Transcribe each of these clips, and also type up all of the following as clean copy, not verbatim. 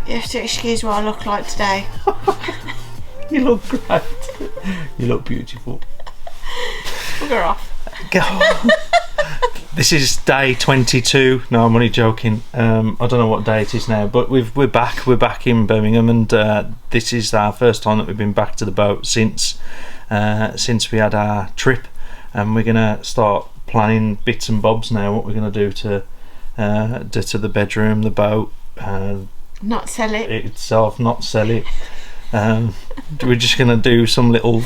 You have to excuse what I look like today. You look great. You look beautiful. Bugger off. This is day 22. No, I'm only joking. I don't know what day it is now, but we're back. We're back in Birmingham, and this is our first time that we've been back to the boat since we had our trip, and we're gonna start planning bits and bobs now. What we're gonna do to the bedroom, the boat. Not sell it itself. Not sell it. We're just gonna do some little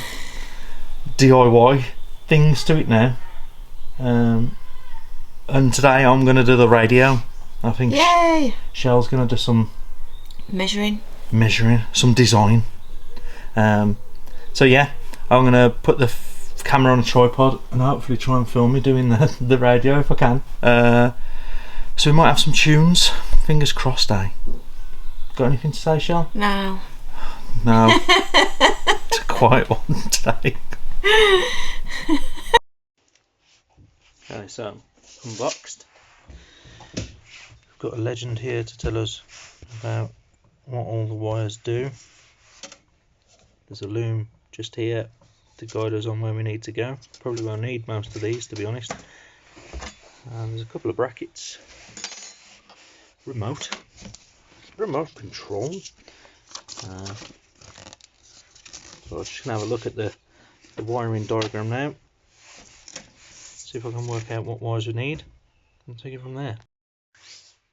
DIY things to it now. And today I'm going to do the radio. I think Yay! Shell's going to do some measuring, some design. So yeah, I'm going to put the camera on a tripod and hopefully try and film me doing the radio if I can. So we might have some tunes. Fingers crossed, eh? Got anything to say, Shell? No. No. It's a quiet one today. Okay, so unboxed. We've got a legend here to tell us about what all the wires do. There's a loom just here to guide us on where we need to go. Probably won't need most of these, to be honest. There's a couple of brackets. Remote control. So I'm just going to have a look at the wiring diagram now. See if I can work out what wires we need and take it from there.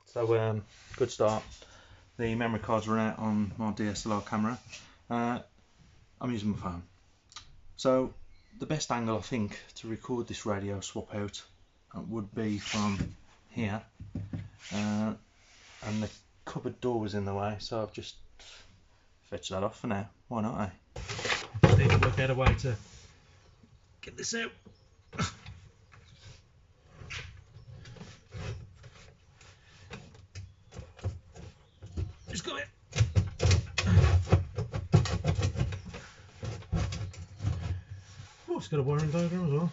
So good start. The memory card's run out on my DSLR camera. I'm using my phone. So the best angle I think to record this radio swap out would be from here, and the cupboard door was in the way, so I've just fetched that off for now. Why not, eh? Just need to work out a way to get this out. Just got it. Oh, it's got a wiring diagram as well.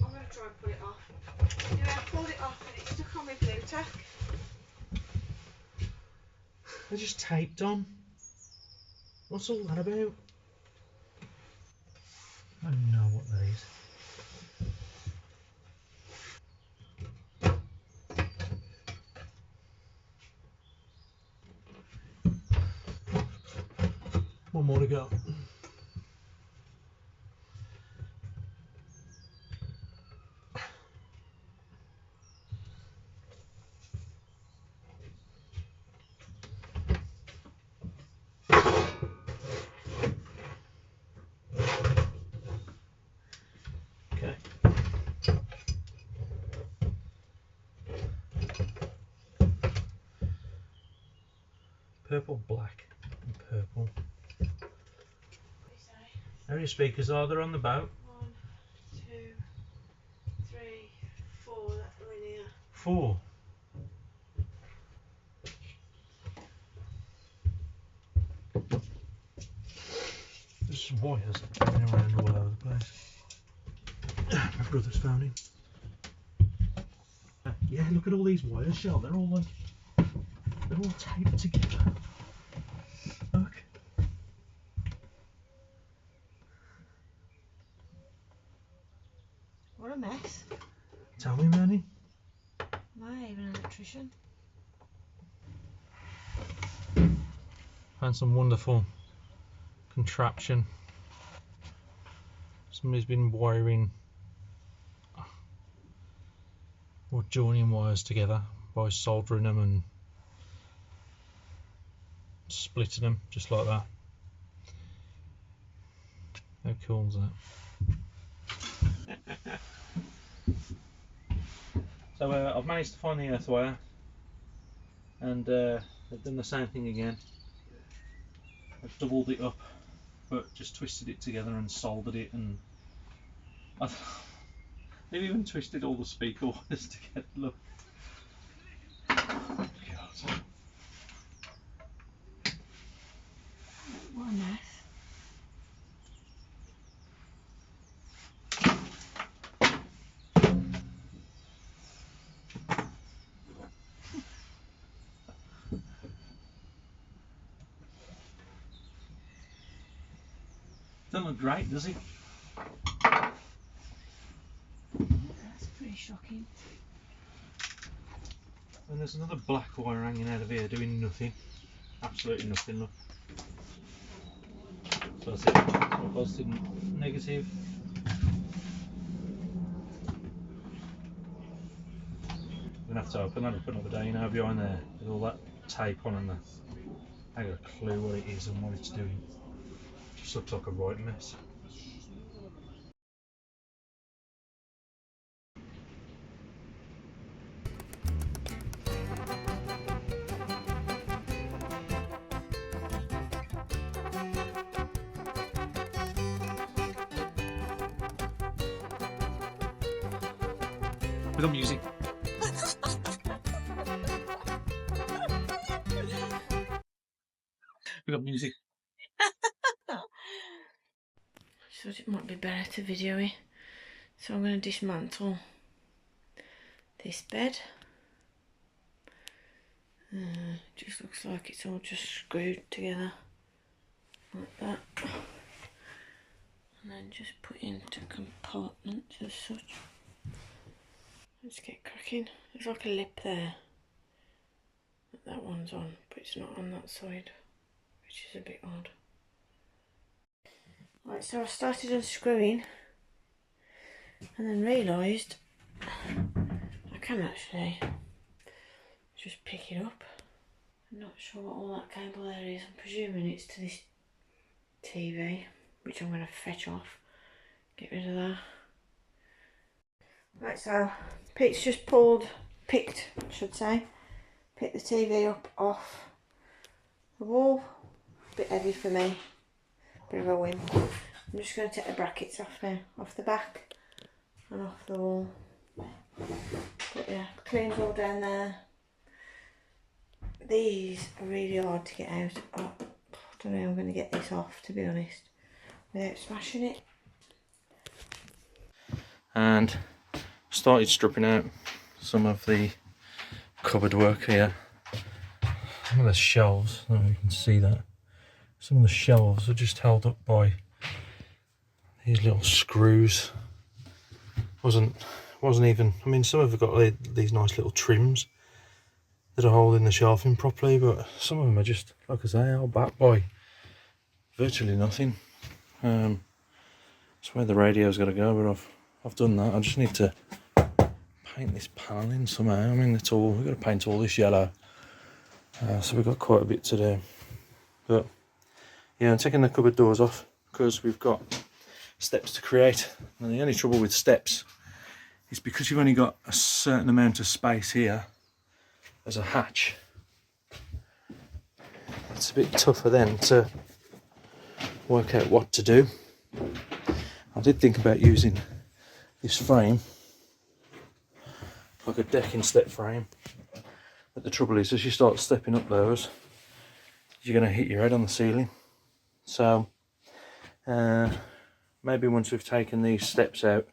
I'm going to try and pull it off. Yeah, I pulled it off and it's stuck on my blue tack. They're just taped on. What's all that about? I don't know what that is. One more to go. Okay. Purple, black, and purple. How many speakers are there on the boat? 1, 2, 3, 4 that are in here. 4. There's some wires running around all over the place. My brother's phone in. Yeah, look at all these wires, Shell. They're all taped together. Look. What a mess. Tell me, Manny. Am I even an electrician? Found some wonderful contraption. Somebody's been wiring or joining wires together by soldering them and splitting them just like that. How cool is that? So I've managed to find the earth wire, and they've done the same thing again. I've doubled it up but just twisted it together and soldered it, and they've even twisted all the speaker wires together. Look. God. What a mess. Doesn't look great, does it? That's pretty shocking. And there's another black wire hanging out of here doing nothing. Absolutely nothing, look. So that's it. So positive and negative. I'm going to have to open that up another day, you know, behind there with all that tape on and that. I ain't got a clue what it is and what it's doing. Just looks like a right mess. We got music. We got music. So it might be better to video it. So I'm going to dismantle this bed. Just looks like it's all just screwed together like that, and then just put into compartments as such. Let's get cracking. There's like a lip there that one's on, but it's not on that side, which is a bit odd. Right, so I started unscrewing and then realised I can actually just pick it up. I'm not sure what all that cable there is. I'm presuming it's to this TV, which I'm going to fetch off, get rid of that. Right, so Pete's just picked the TV up off the wall. A bit heavy for me, bit of a whim. I'm just going to take the brackets off now, off the back and off the wall. But yeah, clean's all down there. These are really hard to get out. Oh, I don't know how I'm going to get this off, to be honest, without smashing it. And started stripping out some of the cupboard work here. Some of the shelves, I don't know if you can see that. Some of the shelves are just held up by these little screws. Wasn't even, I mean, some of them got these nice little trims that are holding the shelving properly, but some of them are just, like I say, held back by virtually nothing. That's where the radio's got to go, but I've done that. I just need to paint this panelling somehow. I mean, that's all. We've got to paint all this yellow, so we've got quite a bit to do. But yeah, I'm taking the cupboard doors off because we've got steps to create, and the only trouble with steps is because you've only got a certain amount of space here as a hatch. It's a bit tougher then to work out what to do. I did think about using this frame, like a decking step frame, but the trouble is, as you start stepping up those, you're going to hit your head on the ceiling. So maybe once we've taken these steps out,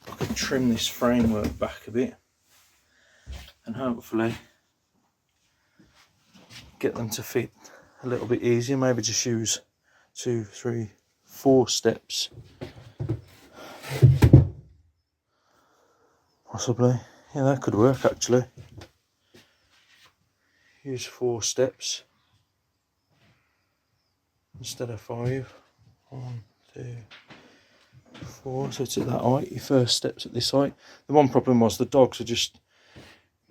I could trim this framework back a bit and hopefully get them to fit a little bit easier. Maybe just use 2, 3, 4 steps, possibly. Yeah, that could work actually. Use 4 steps instead of 5. 1, 2, 4. So it's at that height. Your first steps at this height. The one problem was the dogs are just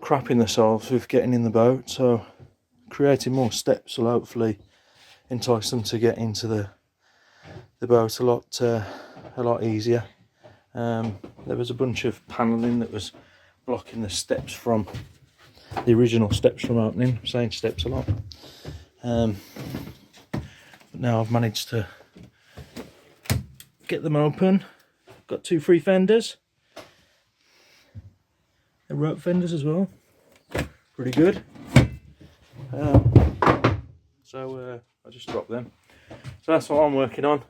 crapping themselves with getting in the boat, so creating more steps will hopefully entice them to get into the boat a lot easier. There was a bunch of panelling that was blocking the steps from the original steps from opening. I'm saying steps a lot. But now I've managed to get them open. Got 2 free fenders. They're rope fenders as well. Pretty good. So I just dropped them. So that's what I'm working on.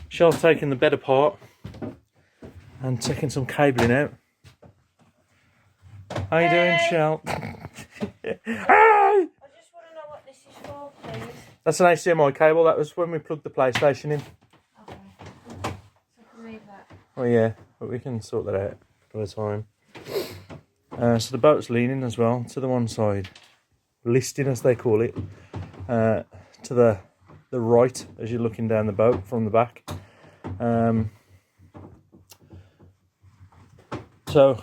Shell's taking the bed apart and taking some cabling out. How you doing, Shell? I just want to know what this is for, please. That's an HDMI cable. That was when we plugged the PlayStation in. Okay. So I can leave that. Oh yeah, but we can sort that out by the time. So the boat's leaning as well to the one side, listing as they call it, to the right as you're looking down the boat from the back. So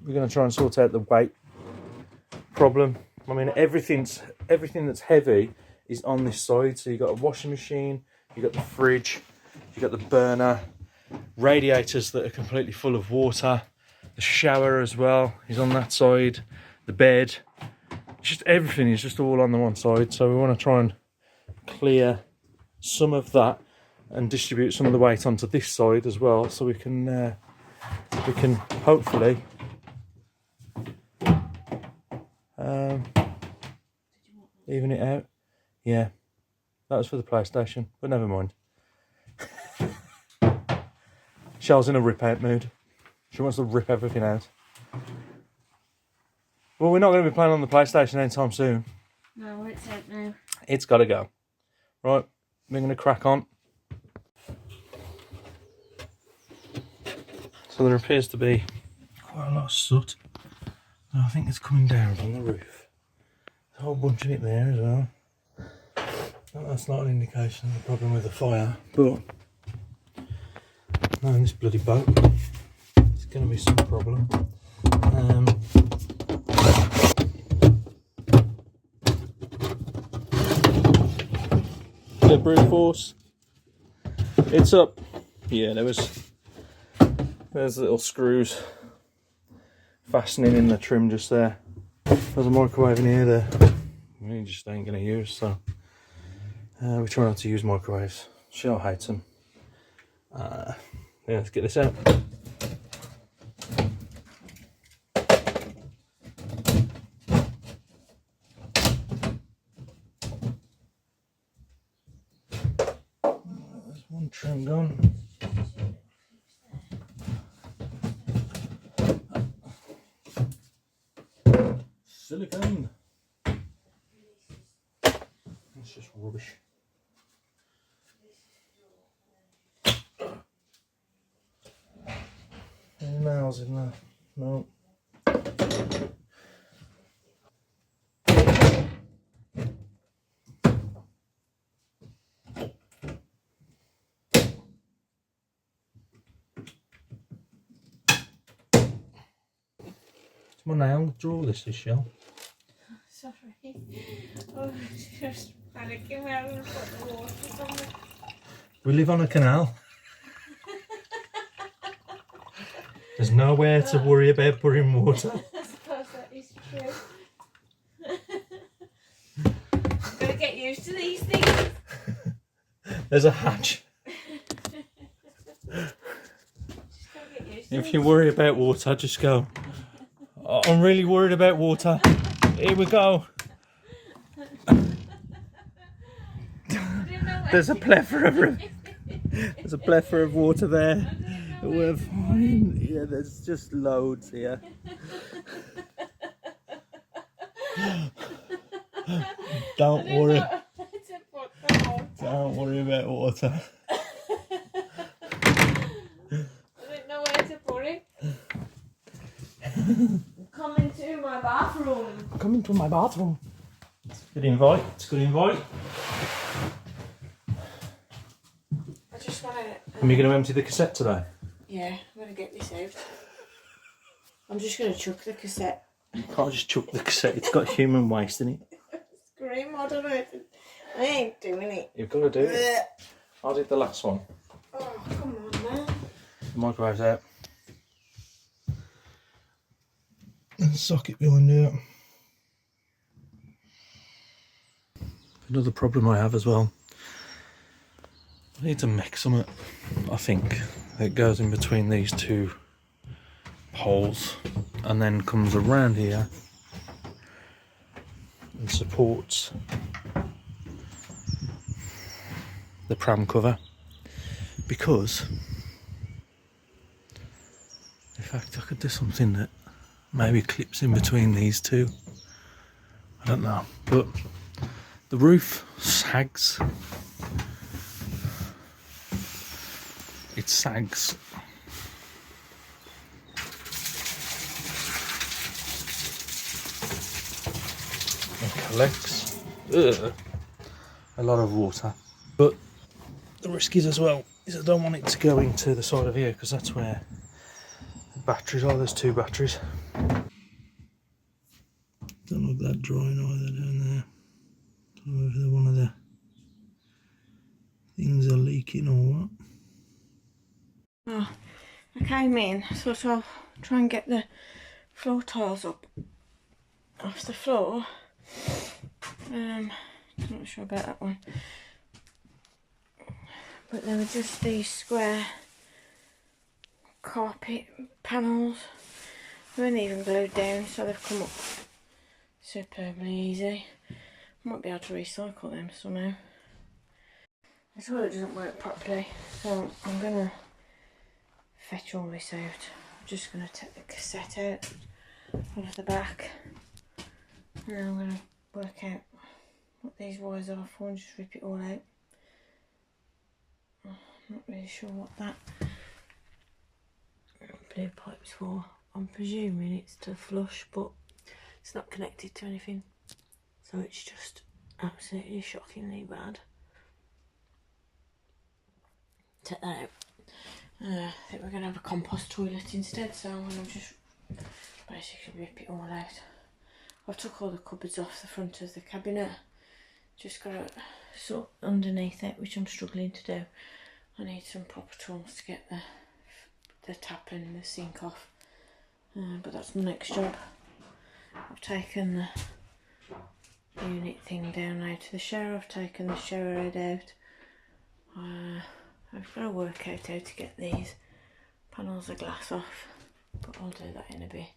we're going to try and sort out the weight problem. I mean, everything that's heavy is on this side. So you've got a washing machine, you've got the fridge, you've got the burner, radiators that are completely full of water, the shower as well is on that side, the bed, just everything is just all on the one side. So we want to try and clear some of that and distribute some of the weight onto this side as well, so we can hopefully even it out. Yeah, that was for the PlayStation, but never mind. Shell's in a rip out mood. She wants to rip everything out. Well, we're not going to be playing on the PlayStation anytime soon. No, it's out now. It's got to go. Right, we're going to crack on. So there appears to be quite a lot of soot. And I think it's coming down from the roof. There's a whole bunch of it there as well. That's not an indication of the problem with the fire, but no, in this bloody boat, it's going to be some problem. The brute force, it's up. Yeah, there's little screws fastening in the trim just there. There's a microwave in here that we just ain't going to use, so we try not to use microwaves. Shell hates them. Yeah, let's get this out. There's one trim done. Silicone. It's just rubbish. Any nails in there? No. It's my nail drawer, this is, Shell. Sorry. Oh, just panicking when I was put the water on the... We live on a canal. There's nowhere to worry about putting water. I suppose that is true. I'm going to get used to these things. There's a hatch. If you worry about water, just go, oh, I'm really worried about water. Here we go. There's a plethora of water there. We're fine. Yeah, there's just loads here. Don't worry. Don't worry about water. I didn't know where to put it. Come into my bathroom. Come into my bathroom. It's a good invite. It's a good invite. I just want to... Are you going to empty the cassette today? Yeah, I'm going to get this out. I'm just going to chuck the cassette. You can't just chuck the cassette. It's got human waste in it. Scream, I don't know. I ain't doing it. You've got to do it. I did the last one. Oh, come on, man. The microwave's out. And the socket behind it. Another problem I have as well I need to make something, I think, that goes in between these two poles and then comes around here and supports the pram cover, because in fact I could do something that maybe clips in between these two. I don't know, but the roof sags. It sags. And collects a lot of water. But the risk is as well is I don't want it to go into the side of here, because that's where the batteries are. There's two batteries. Don't look that drying either down there. Don't know if one of the things are leaking or what. Oh, I came in, sort of try and get the floor tiles up off the floor. Not sure about that one, but there were just these square carpet panels. They weren't even glued down, so they've come up superbly easy. Might be able to recycle them somehow. The toilet doesn't work properly, so I'm gonna fetch all this out. I'm just gonna take the cassette out of the back, and I'm gonna work out what these wires are for and just rip it all out. I'm not really sure what that blue pipe's for. I'm presuming it's to flush, but it's not connected to anything, so it's just absolutely shockingly bad. Take that out. I think we're going to have a compost toilet instead, so I'm going to just basically rip it all out. I've took all the cupboards off the front of the cabinet, just got to sort underneath it, which I'm struggling to do. I need some proper tools to get the tap and the sink off, but that's my next job. I've taken the unit thing down out of the shower, I've taken the shower head out. I've got to work out how to get these panels of glass off, but I'll do that in a bit.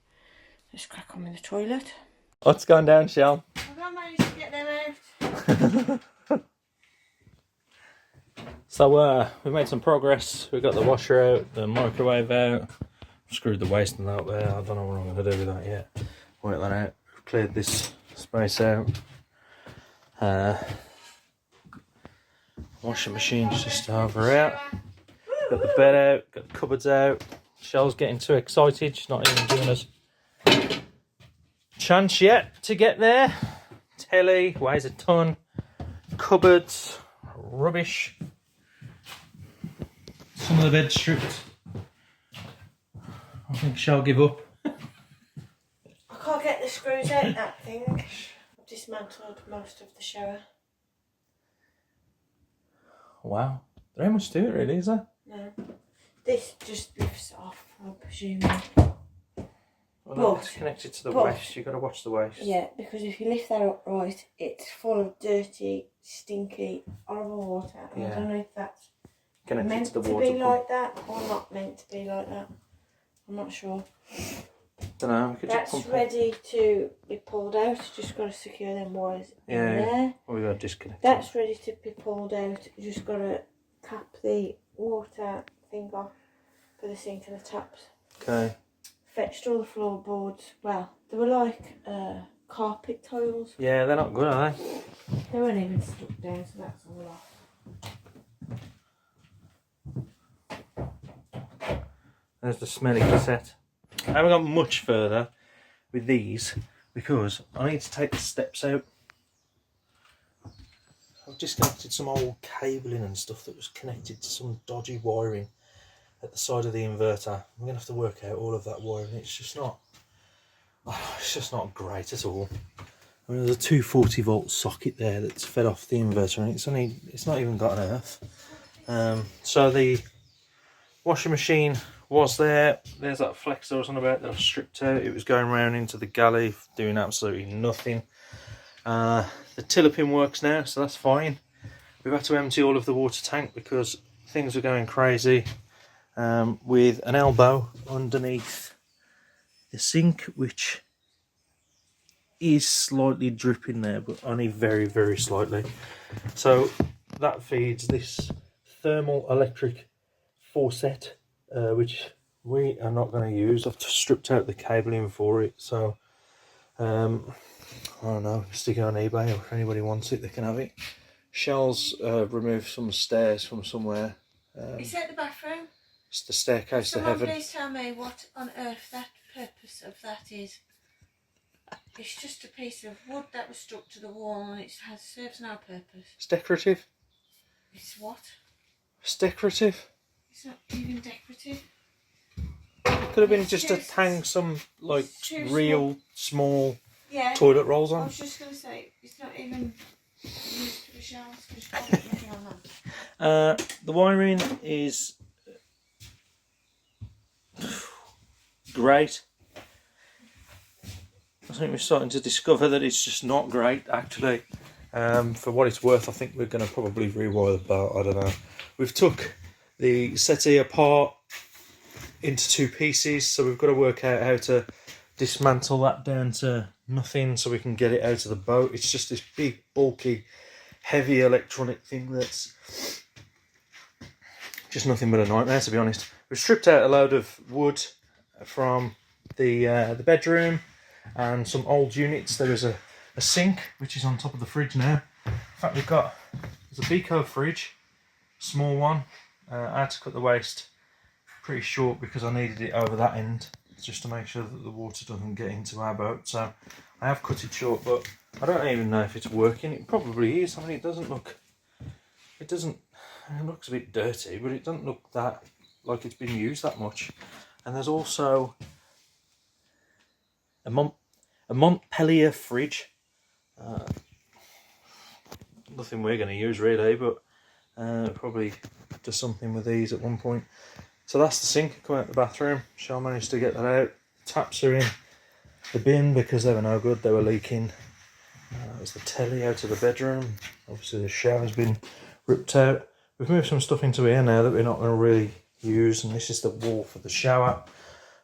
Just crack on with the toilet. What's going down, Shell? I've not managed to get them out. So we made some progress. We got the washer out, the microwave out, screwed the waste and that there. I don't know what I'm going to do with that yet. Work that out. Cleared this space out. Washing machine's just over out. Got the bed out, got the cupboards out. Shell's getting too excited. She's not even giving us chance yet to get there. Telly weighs a ton. Cupboards, rubbish. Some of the bed's stripped. I think Shell give up. I can't get the screws out that thing. I've dismantled most of the shower. Wow. There ain't much to it really, is there? No. This just lifts off, I'm presuming. Well, it's connected to the waste. You've got to watch the waste. Yeah, because if you lift that up right, it's full of dirty, stinky, horrible water. And I don't know if that's meant to be like that or not meant to be like that. I'm not sure. Don't know. That's ready to be pulled out. Just got to secure them wires in there. Well, we got to disconnect. That's ready to be pulled out. You just got to tap the water thing off for the sink and the taps. Okay. Fetched all the floorboards. Well, they were like carpet tiles. Yeah, they're not good, are they? They weren't even stuck down, so that's all off. There's the smelly cassette. I haven't got much further with these because I need to take the steps out. I've disconnected some old cabling and stuff that was connected to some dodgy wiring at the side of the inverter. I'm going to have to work out all of that wiring. It's just not great at all. I mean, there's a 240 volt socket there that's fed off the inverter and it's not even got an earth. So the washing machine was there. There's that flex I was on about that I've stripped out. It was going around into the galley doing absolutely nothing. The tiller pin works now, so that's fine. we've had to empty all of the water tank because things are going crazy with an elbow underneath the sink, which is slightly dripping there, but only very, very slightly. So that feeds this thermal electric faucet, which we are not going to use. I've stripped out the cabling for it, so I don't know, stick it on eBay, or if anybody wants it they can have it. Shell's removed some stairs from somewhere. Is that the bathroom? It's the staircase to heaven. Please tell me what on earth that purpose of that is. It's just a piece of wood that was stuck to the wall and it serves no purpose. It's decorative. It's what? It's decorative. It's not even decorative. Could have been just to hang some like real small toilet rolls on. I was just going to say, it's not even used for the showers because you can't put nothing on that. The wiring is great. I think we're starting to discover that it's just not great actually. For what it's worth, I think we're going to probably rewire the boat. I don't know. We've took the settee apart into 2 pieces, so we've got to work out how to dismantle that down to nothing so we can get it out of the boat. It's just this big, bulky, heavy electronic thing that's just nothing but a nightmare, to be honest. We've stripped out a load of wood from the bedroom and some old units. There is a sink which is on top of the fridge now. In fact, there's a Beco fridge, small one. I had to cut the waste pretty short because I needed it over that end just to make sure that the water doesn't get into our boat. So I have cut it short, but I don't even know if it's working. It probably is. I mean, it looks a bit dirty, but it doesn't look that like it's been used that much. And there's also a Montpellier fridge. Nothing we're going to use really, but probably do something with these at one point. So that's the sink coming out the bathroom. Shall managed to get that out. Taps are in the bin because they were no good, they were leaking. There's the telly out of the bedroom. Obviously the shower's been ripped out. We've moved some stuff into here now that we're not going to really use, and this is the wall for the shower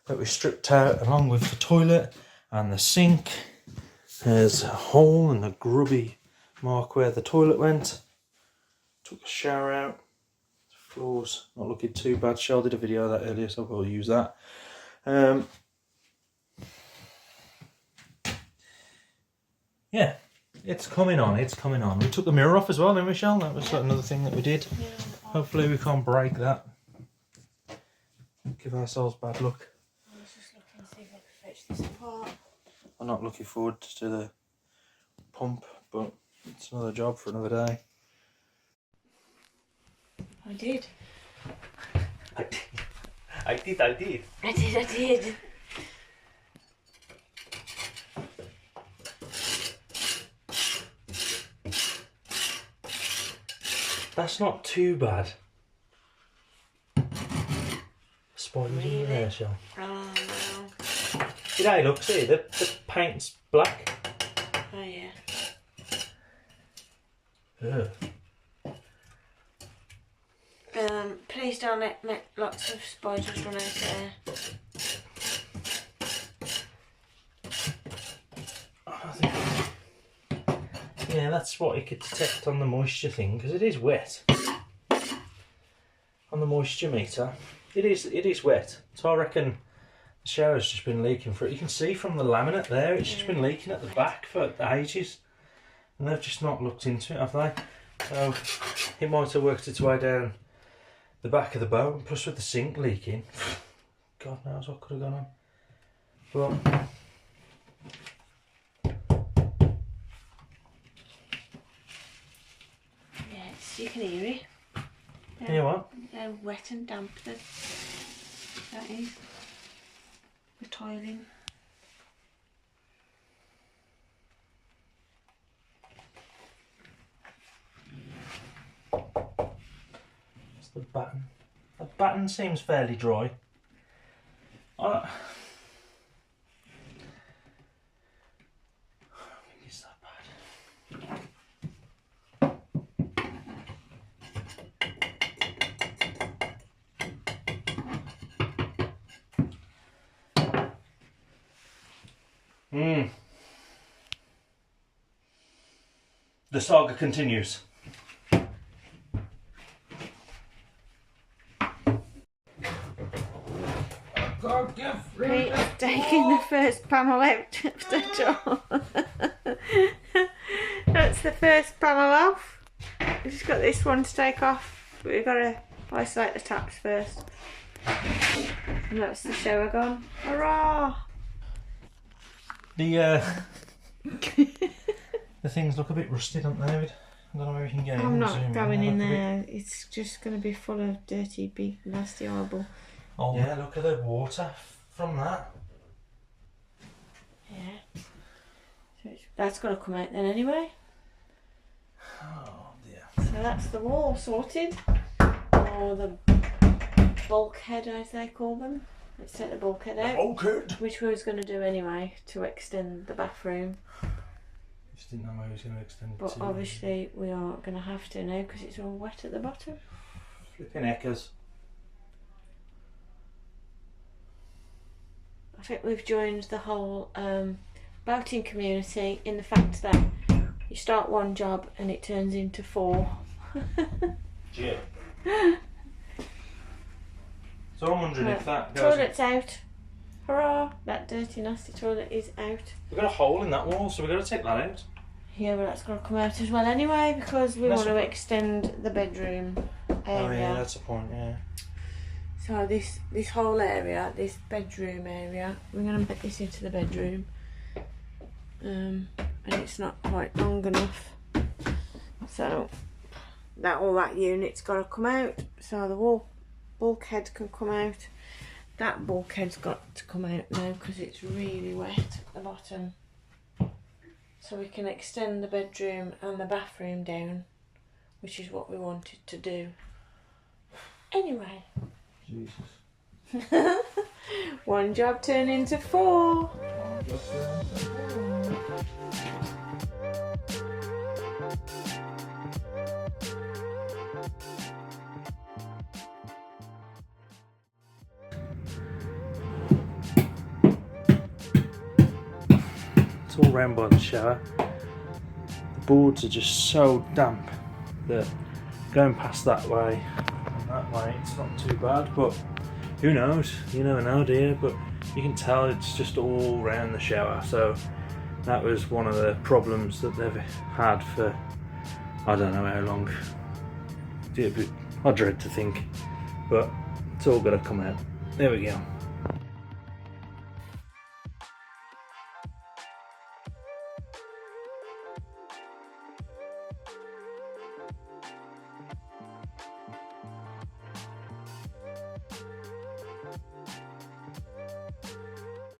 that we stripped out along with the toilet and the sink. There's a hole and a grubby mark where the toilet went. Took the shower out. The floor's not looking too bad. Shell did a video of that earlier, so we'll use that. Yeah, it's coming on, it's coming on. We took the mirror off as well, didn't we, Shell? That was another thing that we did. Hopefully we can't break that. Give ourselves bad luck. I was just looking to see if I could fetch this apart. I'm not looking forward to the pump, but it's another job for another day. I did. I did. That's not too bad. Spiders in there, Shell. Oh no. G'day, look, see, the paint's black. Oh yeah. Ugh. Please don't let lots of spiders run out there. Yeah, that's what you could detect on the moisture thing, because it is wet. On the moisture meter, it is wet. So I reckon the shower's just been leaking for it. You can see from the laminate there, it's just been leaking at the back for ages. And they've just not looked into it, have they? So it might have worked its way down the back of the boat, plus with the sink leaking. God knows what could have gone on. But you can hear it. you know what? How wet and damp that is. The tiling. It's the batten. The batten seems fairly dry. I don't think it's that bad. The saga continues. Pete's taking the first panel out of the door. That's the first panel off. We've just got this one to take off, but we've got to isolate the taps first. And that's the shower gone. Hurrah! The things look a bit rusty, don't they, David? I don't know where we can get in. I'm not going in there. It's just going to be full of dirty, big, nasty, horrible. Oh yeah, look at the water from that. Yeah. So that's got to come out then anyway. Oh dear. So that's the wall sorted. Or the bulkhead as they call them. Let's take the bulkhead out. Bulkhead! Which we was going to do anyway to extend the bathroom. Just didn't know where he was going to extend it But to. obviously we are going to have to now because it's all wet at the bottom. Flipping heckers. I think we've joined the whole boating community in the fact that you start one job and it turns into 4. Yeah. So I'm wondering if that goes... Toilet's out. Hurrah! That dirty nasty toilet is out. We've got a hole in that wall, so we've got to take that out. Yeah, but that's got to come out as well anyway because we want to extend the bedroom area. Oh yeah, that's the point, yeah. So this whole area, this bedroom area, we're going to make this into the bedroom. And it's not quite long enough. So all that unit's got to come out. So the bulkhead can come out. That bulkhead's got to come out now because it's really wet at the bottom. So we can extend the bedroom and the bathroom down, which is what we wanted to do. Anyway. Jesus. One job turned into 4. It's all round by the shower. The boards are just so damp that going past that way and that way it's not too bad, but who knows? You never know, do you? But you can tell it's just all round the shower, so that was one of the problems that they've had for I don't know how long. I dread to think, but it's all got to come out. There we go.